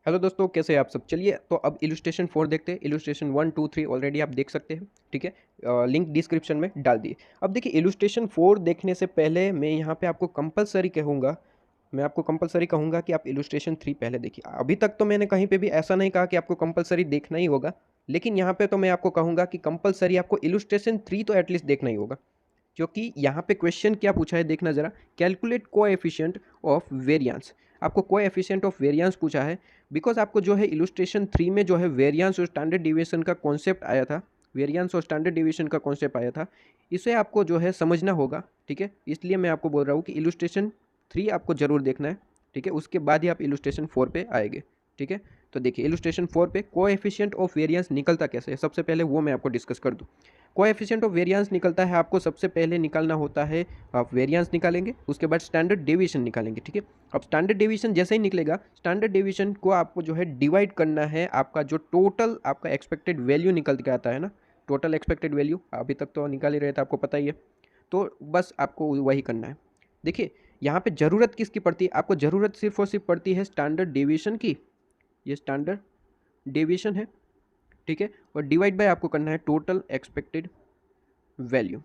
Hello दोस्तों, कैसे हैं आप सब। चलिए तो अब इलस्ट्रेशन 4 देखते हैं। इलस्ट्रेशन 1 2 3 ऑलरेडी आप देख सकते हैं, ठीक है। लिंक डिस्क्रिप्शन में डाल दिए। अब देखिए, इलस्ट्रेशन 4 देखने से पहले मैं यहाँ पे आपको कंपलसरी कहूँगा, मैं आपको कंपलसरी कहूँगा कि आप इलस्ट्रेशन 3 पहले देखिए। अभी तक तो मैंने कहीं पे भी ऐसा नहीं कहा कि आपको कंपलसरी देखना ही होगा, लेकिन यहाँ पे तो मैं आपको कहूँगा कि कंपलसरी आपको इलस्ट्रेशन 3 तो एटलीस्ट देखना ही होगा। क्योंकि यहाँ पे क्वेश्चन क्या पूछा है देखना ज़रा, कैलकुलेट कोएफिशिएंट ऑफ वेरिएंस। आपको कोएफिशिएंट ऑफ वेरिएंस पूछा है, बिकॉज आपको जो है इलस्ट्रेशन 3 में जो है वेरिएंस और स्टैंडर्ड डिविएशन का कॉन्सेप्ट आया था, वेरिएंस और स्टैंडर्ड डिविएशन का कॉन्सेप्ट आया था, इसे आपको जो है समझना होगा, ठीक है। इसलिए मैं आपको बोल रहा हूँ कि इलस्ट्रेशन 3 आपको जरूर देखना है, ठीक है। उसके बाद ही आप इलस्ट्रेशन 4 पे आएंगे, ठीक है। तो देखिए, इलस्ट्रेशन 4 पे कोएफिशिएंट ऑफ वेरिएंस निकलता कैसे है, सबसे पहले वो मैं आपको डिस्कस कर दूँ। कोएफिशिएंट ऑफ वेरिएंस निकलता है, आपको सबसे पहले निकालना होता है, आप वेरिएंस निकालेंगे, उसके बाद स्टैंडर्ड डेविएशन निकालेंगे, ठीक है। अब स्टैंडर्ड डेविएशन जैसे ही निकलेगा, स्टैंडर्ड डेविएशन को आपको जो है डिवाइड करना है, आपका जो टोटल आपका एक्सपेक्टेड वैल्यू निकल के आता है ना, टोटल एक्सपेक्टेड वैल्यू अभी तक तो निकाल ही रहे थे, आपको पता ही है। तो बस आपको वही करना है। देखिए, यहाँ पे ज़रूरत किसकी पड़ती है, आपको ज़रूरत सिर्फ और सिर्फ पड़ती है स्टैंडर्ड डेविएशन की। ये स्टैंडर्ड डेविएशन है, ठीक है। और डिवाइड बाय आपको करना है टोटल एक्सपेक्टेड वैल्यू,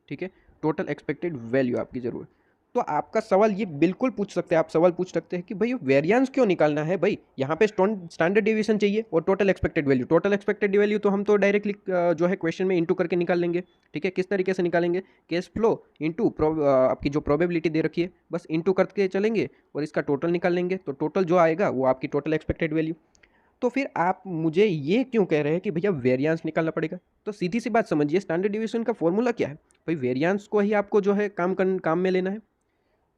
ठीक है। टोटल एक्सपेक्टेड वैल्यू आपकी ज़रूरत। तो आपका सवाल ये बिल्कुल पूछ सकते हैं, आप सवाल पूछ सकते हैं कि भाई वेरिएंस क्यों निकालना है, भाई यहाँ पे स्टैंडर्ड डेविएशन चाहिए और total expected value. Total expected value तो हम तो डायरेक्टली जो है क्वेश्चन में इंटू करके निकाल लेंगे, ठीक है। किस तरीके से निकालेंगे, केस फ्लो इंटू आपकी जो प्रोबेबिलिटी दे रखी है, बस इंटू करके चलेंगे और इसका टोटल निकाल लेंगे, तो टोटल जो आएगा वो आपकी टोटल एक्सपेक्टेड वैल्यू। तो फिर आप मुझे ये क्यों कह रहे हैं कि भैया वेरिएंस निकालना पड़ेगा। तो सीधी सी बात समझिए, स्टैंडर्ड डिवीजन का फॉर्मूला क्या है, भाई वेरिएंस को ही आपको जो है काम में लेना है,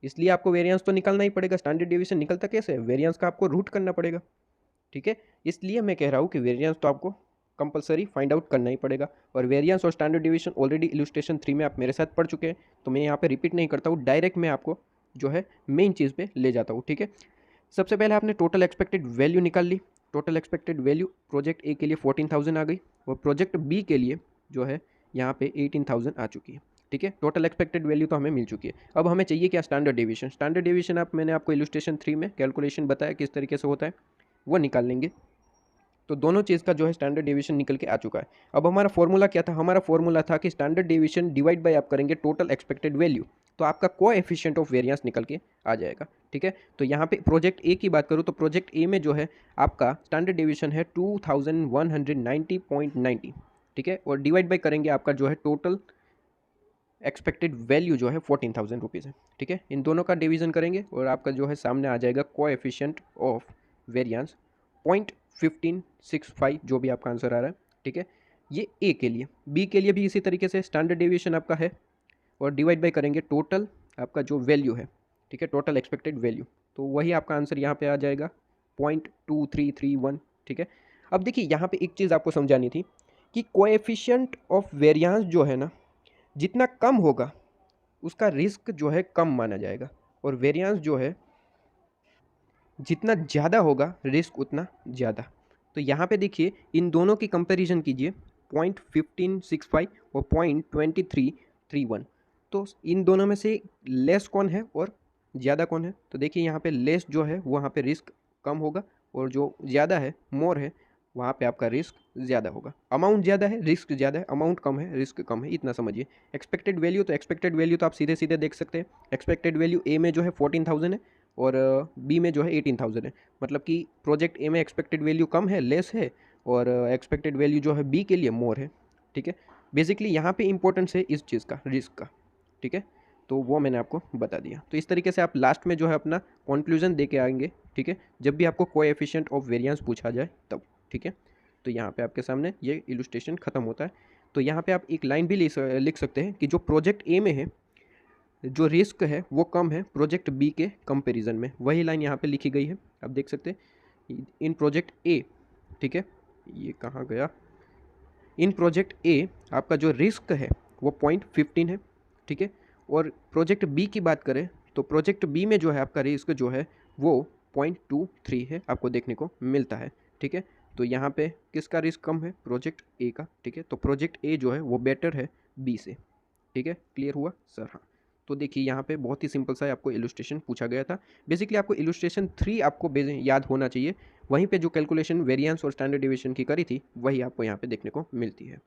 इसलिए आपको वेरिएंस तो निकालना ही पड़ेगा। स्टैंडर्ड डिवीजन निकलता कैसे है, वेरिएंस का आपको रूट करना पड़ेगा, ठीक है। इसलिए मैं कह रहा हूँ कि वेरिएंस तो आपको कंपलसरी फाइंड आउट करना ही पड़ेगा। और वेरिएंस और स्टैंडर्ड डिवीजन ऑलरेडी इलस्ट्रेशन 3 में आप मेरे साथ पढ़ चुके हैं, तो मैं यहाँ पे रिपीट नहीं करता हूँ, डायरेक्ट मैं आपको जो है मेन चीज़ पे ले जाता हूँ, ठीक है। सबसे पहले आपने टोटल एक्सपेक्टेड वैल्यू निकाल ली। Total expected value project A के लिए 14,000 आ गई और प्रोजेक्ट बी के लिए जो है यहाँ पे 18,000 आ चुकी है, ठीक है। टोटल एक्सपेक्टेड वैल्यू तो हमें मिल चुकी है। अब हमें चाहिए क्या, स्टैंडर्ड डेविएशन। स्टैंडर्ड डेविएशन आप मैंने आपको इलस्ट्रेशन 3 में कैलकुलेशन बताया किस तरीके से होता है, वो निकाल लेंगे। तो दोनों चीज़ का जो है स्टैंडर्ड डेविएशन निकल के आ चुका है। अब हमारा फॉर्मूला क्या था, हमारा फॉर्मूला था कि स्टैंडर्ड डेविएशन डिवाइड बाय आप करेंगे टोटल एक्सपेक्टेड वैल्यू, तो आपका कोएफिशिएंट ऑफ वेरिएंस निकल के आ जाएगा, ठीक है। तो यहाँ पे प्रोजेक्ट ए की बात करूँ तो प्रोजेक्ट ए में जो है आपका स्टैंडर्ड डेविएशन है 2190.90, ठीक है। और डिवाइड बाय करेंगे आपका जो है टोटल एक्सपेक्टेड वैल्यू जो है 14,000 रुपीज़ है, ठीक है। इन दोनों का डिवीजन करेंगे और आपका जो है सामने आ जाएगा कोएफिशिएंट ऑफ वेरिएंस 0.1565, जो भी आपका आंसर आ रहा है, ठीक है। ये ए के लिए। बी के लिए भी इसी तरीके से स्टैंडर्ड डेविएशन आपका है और डिवाइड बाय करेंगे टोटल आपका जो वैल्यू है, ठीक है, टोटल एक्सपेक्टेड वैल्यू, तो वही आपका आंसर यहाँ पे आ जाएगा 0.2331, ठीक है। अब देखिए, यहाँ पे एक चीज़ आपको समझानी थी कि कोएफिशिएंट ऑफ वेरिएंस जो है ना, जितना कम होगा उसका रिस्क जो है कम माना जाएगा, और वेरिएंस जो है जितना ज़्यादा होगा रिस्क उतना ज़्यादा। तो यहाँ पे देखिए, इन दोनों की कंपैरिजन कीजिए, 0.1565 और 0.2331। तो इन दोनों में से लेस कौन है और ज़्यादा कौन है, तो देखिए यहाँ पे लेस जो है वहाँ पे रिस्क कम होगा, और जो ज़्यादा है, मोर है, वहाँ पे आपका रिस्क ज़्यादा होगा। अमाउंट ज़्यादा है, रिस्क ज़्यादा है, अमाउंट कम है, रिस्क कम है, इतना समझिए। एक्सपेक्टेड वैल्यू, तो एक्सपेक्टेड वैल्यू तो आप सीधे सीधे देख सकते हैं। एक्सपेक्टेड वैल्यू ए में जो है 14,000 है और बी में जो है 18,000 है, मतलब कि प्रोजेक्ट ए में एक्सपेक्टेड वैल्यू कम है, लेस है, और एक्सपेक्टेड वैल्यू जो है बी के लिए मोर है, ठीक है। बेसिकली यहाँ पे इंपॉर्टेंस है इस चीज़ का, रिस्क का, ठीक है। तो वो मैंने आपको बता दिया। तो इस तरीके से आप लास्ट में जो है अपना कंक्लूजन दे के आएंगे, ठीक है, जब भी आपको कोएफिशिएंट ऑफ वेरिएंस पूछा जाए तब, ठीक है। तो यहाँ पे आपके सामने ये इलस्ट्रेशन खत्म होता है। तो यहाँ पे आप एक लाइन भी लिख सकते हैं कि जो प्रोजेक्ट ए में है, जो रिस्क है वो कम है प्रोजेक्ट बी के कंपैरिजन में, वही लाइन यहाँ पे लिखी गई है, आप देख सकते हैं। इन प्रोजेक्ट ए, ठीक है, ये कहाँ गया, इन प्रोजेक्ट ए आपका जो रिस्क है वो 0.15 है, ठीक है। और प्रोजेक्ट बी की बात करें तो प्रोजेक्ट बी में जो है आपका रिस्क जो है वो 0.23 है, आपको देखने को मिलता है, ठीक है। तो यहाँ पे किसका रिस्क कम है, प्रोजेक्ट ए का, ठीक है। तो प्रोजेक्ट ए जो है वो बेटर है बी से, ठीक है। क्लियर हुआ सर, हाँ। तो देखिए यहाँ पे बहुत ही सिंपल सा आपको इलस्ट्रेशन पूछा गया था। बेसिकली आपको इलस्ट्रेशन 3 आपको याद होना चाहिए, वहीं पे जो कैलकुलेशन वेरिएंस और स्टैंडर्ड डिविएशन की करी थी वही आपको यहाँ पे देखने को मिलती है।